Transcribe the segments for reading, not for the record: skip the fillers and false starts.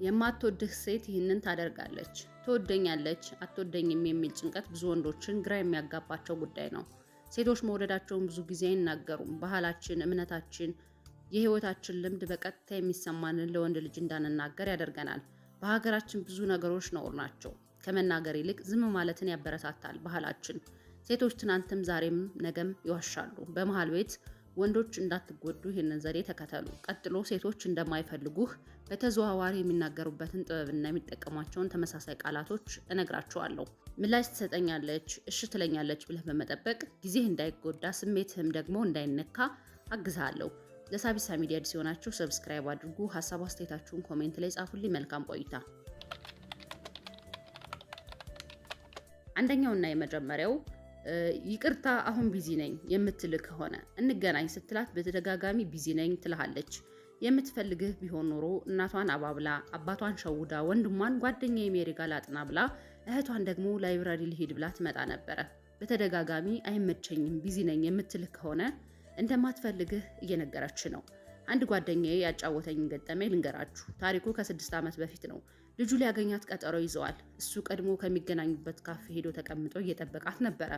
የማትወድህ ሴት ይህንን ታደርጋለች። ትወደኛለች አትወደኝም የሚል ጭንቀት ብዙ ወንዶችን ግራ የሚያጋባቸው ጉዳይ ነው። ሴቶች መውደዳቸውን ብዙ ጊዜ አይናገሩም። ባህላችን፣ እምነታችን፣ የህይወታችን ልምድ በቀጥታ የሚሰማንን ለወንድ ልጅ እንዳንናገር ያደርገናል። በሀገራችን ብዙ ነገሮች ነውር ናቸው። ከመናገር ይልቅ ዝም ማለትን ያበረታታል ባህላችን። ሴቶች ትናንትም ዛሬም ነገም ይዋሻሉ። በመሃል ቤት ወንዶች እንዳትጎዱ ይህንን ዘዴ ተከተሉ። ቀጥሎ ሴቶች እንደማይፈልጉህ በተዘዋዋሪ የሚናገሩበትን ጥበብና የሚጠቀሟቸውን ተመሳሳይ ቃላቶች እነግራቸዋለሁ። ምላሽ ትሰጠኛለች፣ እሺ ትለኛለች ብለህ በመጠበቅ ጊዜህ እንዳይጎዳ ስሜትህም ደግሞ እንዳይነካ አግዝሃለሁ። ለሳቢሳ ሚዲያ አዲስ የሆናችሁ ሰብስክራይብ አድርጉ። ሀሳብ አስተያየታችሁን ኮሜንት ላይ ጻፉልኝ። መልካም ቆይታ። አንደኛውና የመጀመሪያው ይቅርታ አሁን ቢዚ ነኝ የምትል ከሆነ እንገናኝ ስትላት በተደጋጋሚ ቢዚ ነኝ ትልሃለች። የምትፈልግህ ቢሆን ኖሮ እናቷን አባብላ አባቷን ሸውዳ ወንድሟን ጓደኛዬ ሜሪ ጋር ላጥና ብላ እህቷን ደግሞ ላይብራሪ ልሄድ ብላ ትመጣ ነበረ። በተደጋጋሚ አይመቸኝም ቢዚ ነኝ የምትልህ ከሆነ እንደማትፈልግህ እየነገረች ነው። አንድ ጓደኛዬ ያጫወተኝ ገጠመኝ ልንገራችሁ። ታሪኩ ከ6 ዓመት በፊት ነው። ልጁ ሊያገኛት ቀጠሮ ይዘዋል። እሱ ቀድሞ ከሚገናኙበት ካፌ ሄዶ ተቀምጦ እየጠበቃት ነበረ።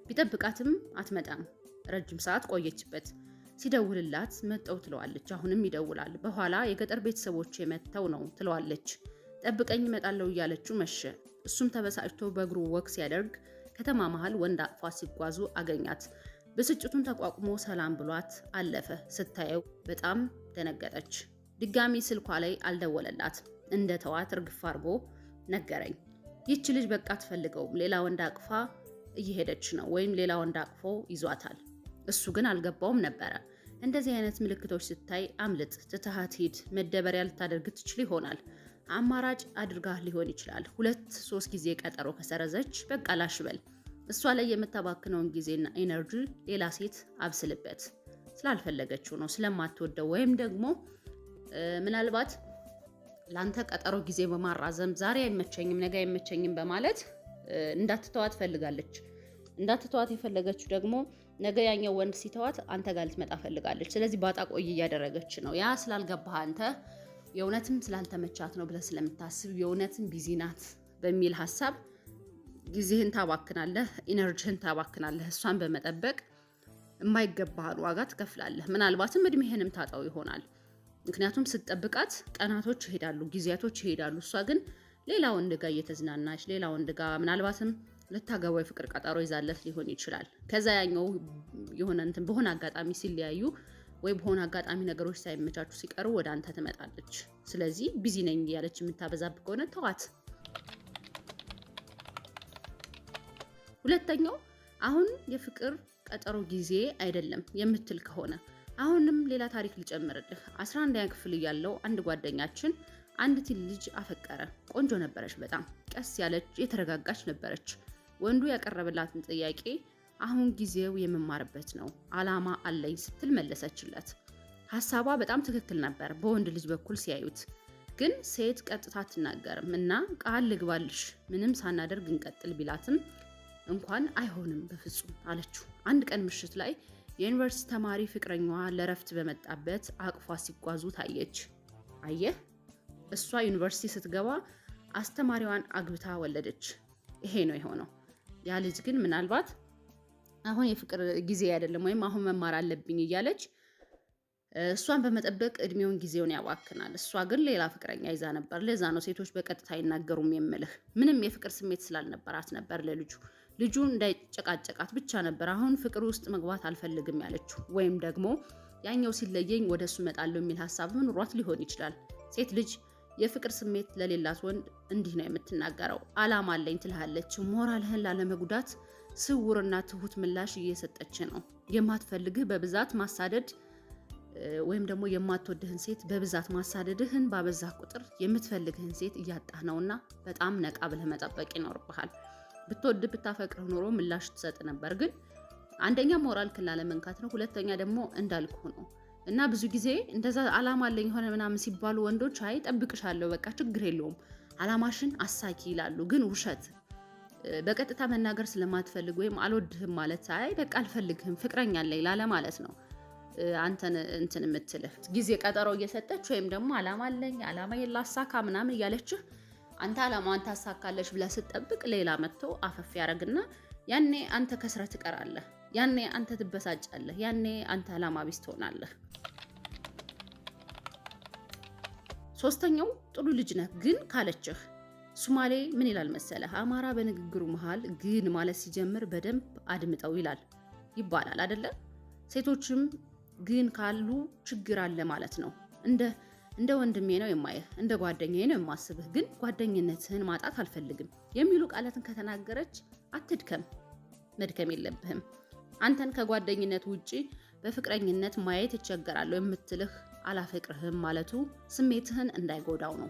ቢጠብቃትም አትመጣም። ረጅም ሰዓት ቆየችበት። ሲደውልላት መጣው ትለዋለች። አሁንም ይደውላል። በኋላ የገጠር ቤተሰቦች መጥተው ነው ትለዋለች። ጠብቀኝ እመጣለሁ እያለችው መሸ። እሱም ተበሳጭቶ በእግሩ ወክ ሲያደርግ ከተማ መሃል ወንድ አቅፏ ሲጓዙ አገኛት። ብስጭቱን ተቋቁሞ ሰላም ብሏት አለፈ። ስታየው በጣም ደነገጠች። ድጋሚ ስልኳ ላይ አልደወለላት። እንደ ተዋት እርግፍ አድርጎ ነገረኝ። ይህች ልጅ በቃ አትፈልገውም። ሌላ ወንድ አቅፋ እየሄደች ነው፣ ወይም ሌላ ወንድ አቅፎ ይዟታል። እሱ ግን አልገባውም ነበረ። እንደዚህ አይነት ምልክቶች ስታይ አምልጥ፣ ትተሃት ሂድ። መደበሪያ ልታደርግ ትችል ይሆናል። አማራጭ አድርጋ ሊሆን ይችላል። 2-3 ጊዜ ቀጠሮ ከሰረዘች በቃ ላሽበል። እሷ ላይ የምታባክነውን ጊዜና ኤነርጂ ሌላ ሴት አብስልበት። ስላልፈለገችው ነው፣ ስለማትወደው ወይም ደግሞ ምናልባት ላንተ ቀጠሮ ጊዜ በማራዘም ዛሬ አይመቸኝም ነገ አይመቸኝም በማለት እንዳትተዋት ፈልጋለች። እንዳትተዋት የፈለገችው ደግሞ ነገ ያኛው ወንድ ሲተዋት አንተ ጋር ልትመጣ ፈልጋለች። ስለዚህ ባጣ ቆይ እያደረገች ነው። ያ ስላልገባህ አንተ የእውነትም ስላልተመቻት ነው ብለህ ስለምታስብ የእውነትም ቢዚ ናት በሚል ሀሳብ ጊዜህን ታባክናለህ፣ ኢነርጂህን ታባክናለህ። እሷን በመጠበቅ የማይገባህን ዋጋ ትከፍላለህ። ምናልባትም እድሜህንም ታጣው ይሆናል። ምክንያቱም ስትጠብቃት ቀናቶች ይሄዳሉ፣ ጊዜያቶች ይሄዳሉ። እሷ ግን ሌላ ወንድ ጋር እየተዝናናች ሌላ ወንድ ጋር ምናልባትም ልታገባው የፍቅር ቀጠሮ ይዛለት ሊሆን ይችላል። ከዛ ያኛው የሆነ እንትን በሆነ አጋጣሚ ሲለያዩ ወይ በሆነ አጋጣሚ ነገሮች ሳይመቻቹ ሲቀሩ ወደ አንተ ትመጣለች። ስለዚህ ቢዚ ነኝ እያለች የምታበዛብ ከሆነ ተዋት። ሁለተኛው አሁን የፍቅር ቀጠሮ ጊዜ አይደለም የምትል ከሆነ አሁንም ሌላ ታሪክ ልጨምርልህ። 11ኛ ክፍል እያለው አንድ ጓደኛችን አንዲት ልጅ አፈቀረ። ቆንጆ ነበረች፣ በጣም ቀስ ያለች የተረጋጋች ነበረች። ወንዱ ያቀረበላትን ጥያቄ አሁን ጊዜው የመማርበት ነው፣ አላማ አለኝ ስትል መለሰችለት። ሐሳቧ በጣም ትክክል ነበር በወንድ ልጅ በኩል ሲያዩት። ግን ሴት ቀጥታ አትናገርም እና ቃል ልግባልሽ ምንም ሳናደርግ እንቀጥል ቢላትም እንኳን አይሆንም በፍጹም አለችው። አንድ ቀን ምሽት ላይ የዩኒቨርሲቲ ተማሪ ፍቅረኛዋ ለረፍት በመጣበት አቅፏ ሲጓዙ ታየች። አየህ፣ እሷ ዩኒቨርሲቲ ስትገባ አስተማሪዋን አግብታ ወለደች። ይሄ ነው የሆነው። ያ ልጅ ግን ምናልባት አሁን የፍቅር ጊዜ አይደለም ወይም አሁን መማር አለብኝ እያለች እሷን በመጠበቅ እድሜውን ጊዜውን ያዋክናል። እሷ ግን ሌላ ፍቅረኛ ይዛ ነበር። ለዛ ነው ሴቶች በቀጥታ አይናገሩም የምልህ። ምንም የፍቅር ስሜት ስላልነበራት ነበር ልጁ እንዳይጨቃጨቃት ብቻ ነበር አሁን ፍቅር ውስጥ መግባት አልፈልግም ያለችው። ወይም ደግሞ ያኛው ሲለየኝ ወደሱ እመጣለሁ የሚል ሀሳብ ኑሯት ሊሆን ይችላል። ሴት ልጅ የፍቅር ስሜት ለሌላት ወንድ እንዲህ ነው የምትናገረው። አላማ አለኝ ትልሃለች። ሞራልህን ላለመጉዳት ስውርና ትሁት ምላሽ እየሰጠች ነው። የማትፈልግህ በብዛት ማሳደድ ወይም ደግሞ የማትወድህን ሴት በብዛት ማሳደድህን ባበዛህ ቁጥር የምትፈልግህን ሴት እያጣህ ነውና በጣም ነቃ ብለህ መጠበቅ ይኖርብሃል። ብትወድ ብታፈቅር ኖሮ ምላሽ ትሰጥ ነበር። ግን አንደኛ ሞራል ክላለ መንካት ነው፣ ሁለተኛ ደግሞ እንዳልኩ ነው። እና ብዙ ጊዜ እንደዛ አላማ አለኝ ሆነ ምናምን ሲባሉ ወንዶች አይ ጠብቅሻለሁ በቃ ችግር የለውም አላማሽን አሳኪ ይላሉ። ግን ውሸት። በቀጥታ መናገር ስለማትፈልግ ወይም አልወድህም ማለት አይ በቃ አልፈልግህም ፍቅረኛ አለኝ ላለ ማለት ነው። አንተን እንትን የምትልህ ጊዜ ቀጠሮ እየሰጠች ወይም ደግሞ አላማዬን ላሳካ ምናምን እያለችህ አንተ አላማዋን ታሳካለች ብለህ ስትጠብቅ ሌላ መጥቶ አፈፍ ያደርግና ያኔ አንተ ከስረህ ትቀራለህ። ያኔ አንተ ትበሳጫለህ። ያኔ አንተ አላማ ቢስ ትሆናለህ። ሶስተኛው ጥሩ ልጅ ነህ ግን ካለችህ ሱማሌ ምን ይላል መሰለህ? አማራ በንግግሩ መሃል ግን ማለት ሲጀምር በደንብ አድምጠው ይላል ይባላል አይደለ? ሴቶችም ግን ካሉ ችግር አለ ማለት ነው። እንደ ወንድሜ ነው የማየህ፣ እንደ ጓደኛዬ ነው የማስብህ፣ ግን ጓደኝነትህን ማጣት አልፈልግም የሚሉ ቃላትን ከተናገረች አትድከም። መድከም የለብህም። አንተን ከጓደኝነት ውጪ በፍቅረኝነት ማየት ይቸገራለሁ የምትልህ አላፈቅርህም ማለቱ ስሜትህን እንዳይጎዳው ነው።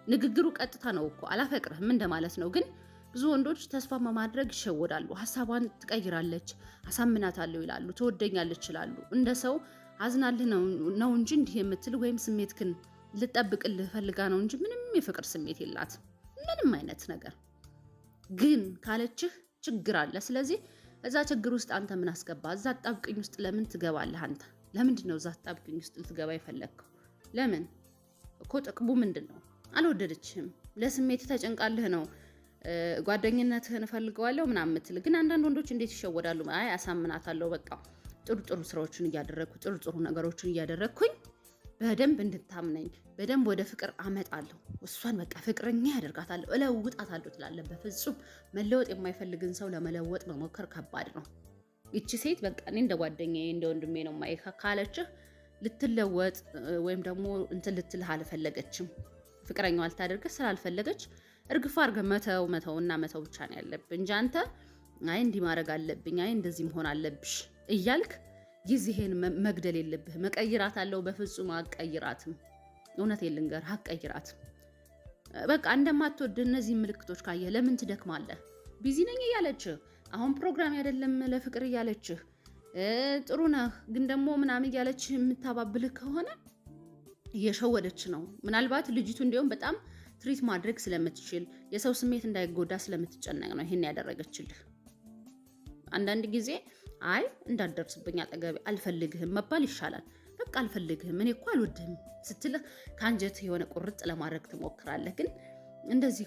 ንግግሩ ቀጥታ ነው እኮ አላፈቅርህም እንደማለት ነው። ግን ብዙ ወንዶች ተስፋ በማድረግ ይሸወዳሉ። ሀሳቧን ትቀይራለች፣ አሳምናታለሁ ይላሉ፣ ትወደኛለች ይላሉ። እንደ ሰው አዝናልህ ነው እንጂ እንዲህ የምትል ወይም ስሜትህን ልጠብቅልህ ፈልጋ ነው እንጂ ምንም የፍቅር ስሜት የላት ምንም አይነት ነገር። ግን ካለችህ ችግር አለ። ስለዚህ እዛ ችግር ውስጥ አንተ ምን አስገባ? እዛ አጣብቅኝ ውስጥ ለምን ትገባለህ? አንተ ለምንድን ነው እዛ አጣብቅኝ ውስጥ ልትገባ የፈለግከው? ለምን እኮ ጥቅሙ ምንድን ነው? አልወደደችህም፣ ለስሜት ተጨንቃልህ ነው ጓደኝነትህን እፈልገዋለሁ ምናምን የምትል። ግን አንዳንድ ወንዶች እንዴት ይሸወዳሉ? አይ አሳምናታለሁ፣ በቃ ጥሩ ስራዎችን እያደረግኩ ጥሩ ነገሮችን እያደረግኩኝ በደንብ እንድታምነኝ በደንብ ወደ ፍቅር አመጣለሁ፣ እሷን በቃ ፍቅረኛ ያደርጋታለሁ፣ እለውጣታለሁ ትላለህ። በፍጹም መለወጥ የማይፈልግን ሰው ለመለወጥ መሞከር ከባድ ነው። ይቺ ሴት በቃ እኔ እንደ ጓደኛዬ እንደ ወንድሜ ነው ማየት ካለችህ ልትለወጥ ወይም ደግሞ እንትን ልትልህ አልፈለገችም። ፍቅረኛዋ ልታደርግህ ስላልፈለገች እርግፋ አድርገህ መተው ብቻ ነው ያለብህ እንጂ አንተ አይ እንዲህ ማድረግ አለብኝ፣ አይ እንደዚህ መሆን አለብሽ እያልክ ጊዜህን መግደል የለብህ። መቀይራት አለው በፍጹም አቀይራትም። እውነቴን ልንገርህ አቀይራትም። በቃ እንደማትወድ እነዚህ ምልክቶች ካየህ ለምን ትደክማለህ? ቢዚ ነኝ እያለችህ አሁን ፕሮግራም አይደለም ለፍቅር እያለችህ ጥሩ ነህ ግን ደግሞ ምናምን እያለችህ የምታባብልህ ከሆነ እየሸወደች ነው። ምናልባት ልጅቱ እንዲሁም በጣም ትሪት ማድረግ ስለምትችል የሰው ስሜት እንዳይጎዳ ስለምትጨነቅ ነው ይሄን ያደረገችልህ። አንዳንድ ጊዜ አይ እንዳትደርስብኝ አጠገቤ አልፈልግህም መባል ይሻላል። በቃ አልፈልግህም እኔ እኮ አልወድህም ስትልህ ከአንጀት የሆነ ቁርጥ ለማድረግ ትሞክራለህ። ግን እንደዚህ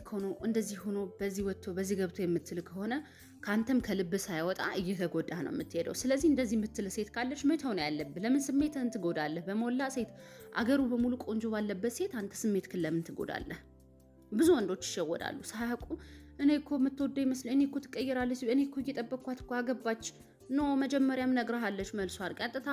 ሆኖ በዚህ ወጥቶ በዚህ ገብቶ የምትል ከሆነ ከአንተም ከልብ ሳይወጣ እየተጎዳህ ነው የምትሄደው። ስለዚህ እንደዚህ የምትል ሴት ካለች መተው ነው ያለብህ። ለምን ስሜትህን ትጎዳለህ? በሞላ ሴት አገሩ በሙሉ ቆንጆ ባለበት ሴት አንተ ስሜትህን ለምን ትጎዳለህ? ብዙ ወንዶች ይሸወዳሉ ሳያውቁ። እኔ እኮ የምትወደው ይመስለኝ፣ እኔ እኮ ትቀይራለች፣ እኔ እኮ እየጠበቅኳት እኮ አገባች። ኖ መጀመሪያም ነግረሃለች መልሷል። ቀጥታ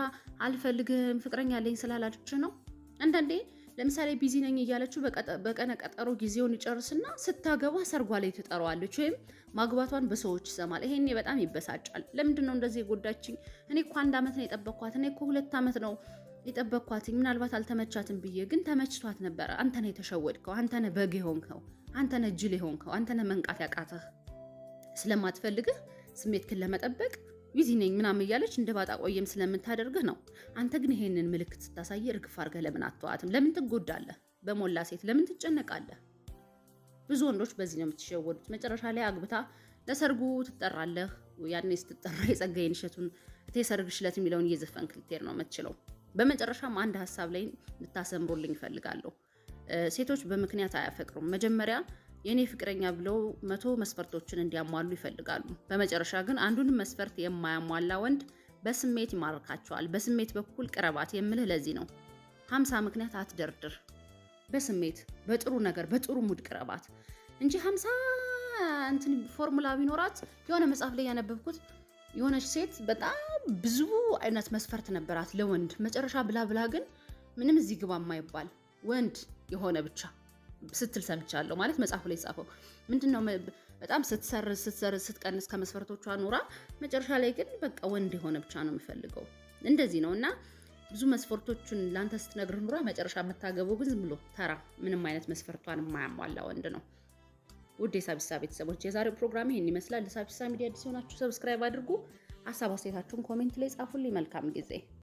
አልፈልግህም ፍቅረኛ አለኝ ስላላች ነው። አንዳንዴ ለምሳሌ ቢዚ ነኝ እያለችው በቀነ ቀጠሮ ጊዜውን ይጨርስና ስታገባ ሰርጓ ላይ ትጠራዋለች ወይም ማግባቷን በሰዎች ይሰማል። ይሄኔ በጣም ይበሳጫል። ለምንድን ነው እንደዚህ የጎዳችኝ? እኔ እኮ 1 ዓመት ነው የጠበቅኳት፣ እኔ እኮ 2 ዓመት ነው የጠበቅኳት። ምናልባት አልተመቻትም ብዬ፣ ግን ተመችቷት ነበረ። አንተ ነህ የተሸወድከው፣ አንተ ነህ በግ የሆንከው፣ አንተ ነህ ጅል የሆንከው፣ አንተ ነህ መንቃት ያቃተህ። ስለማትፈልግህ ስሜትህን ለመጠበቅ ቢዚ ነኝ ምናምን እያለች እንደ ባጣ ቆየም ስለምታደርግህ ነው። አንተ ግን ይሄንን ምልክት ስታሳይ እርግፍ አድርገህ ለምን አትተዋትም? ለምን ትጎዳለህ? በሞላ ሴት ለምን ትጨነቃለህ? ብዙ ወንዶች በዚህ ነው የምትሸወዱት። መጨረሻ ላይ አግብታ ለሰርጉ ትጠራለህ። ያኔ ስትጠራ የጸጋዬን እሸቱን ሰርግ ሽለት የሚለውን እየዘፈንክ ልትሄድ ነው የምትችለው። በመጨረሻም አንድ ሀሳብ ላይ ልታሰምሩልኝ እፈልጋለሁ። ሴቶች በምክንያት አያፈቅሩም። መጀመሪያ የኔ ፍቅረኛ ብለው 100 መስፈርቶችን እንዲያሟሉ ይፈልጋሉ። በመጨረሻ ግን አንዱንም መስፈርት የማያሟላ ወንድ በስሜት ይማርካቸዋል። በስሜት በኩል ቅረባት የምልህ ለዚህ ነው። 50 ምክንያት አትደርድር። በስሜት በጥሩ ነገር በጥሩ ሙድ ቅረባት እንጂ 50 እንትን ፎርሙላ ቢኖራት። የሆነ መጽሐፍ ላይ ያነበብኩት የሆነች ሴት በጣም ብዙ አይነት መስፈርት ነበራት ለወንድ። መጨረሻ ብላ ግን ምንም እዚህ ግባ የማይባል ወንድ የሆነ ብቻ ስትል ሰምቻለሁ። ማለት መጽሐፉ ላይ ጻፈው ምንድነው በጣም ስትሰርዝ ስትቀንስ ከመስፈርቶቿ ኑራ መጨረሻ ላይ ግን በቃ ወንድ የሆነ ብቻ ነው የሚፈልገው። እንደዚህ ነው። እና ብዙ መስፈርቶቹን ላንተ ስትነግር ኑራ መጨረሻ የምታገበው ግን ዝም ብሎ ተራ ምንም አይነት መስፈርቷን የማያሟላ ወንድ ነው። ውድ የሳቢሳ ቤተሰቦች የዛሬው ፕሮግራም ይሄን ይመስላል። ለሳቢሳ ሚዲያ አዲስ ሆናችሁ ሰብስክራይብ አድርጉ። ሀሳብ አስተያየታችሁን ኮሜንት ላይ ጻፉልኝ። መልካም ጊዜ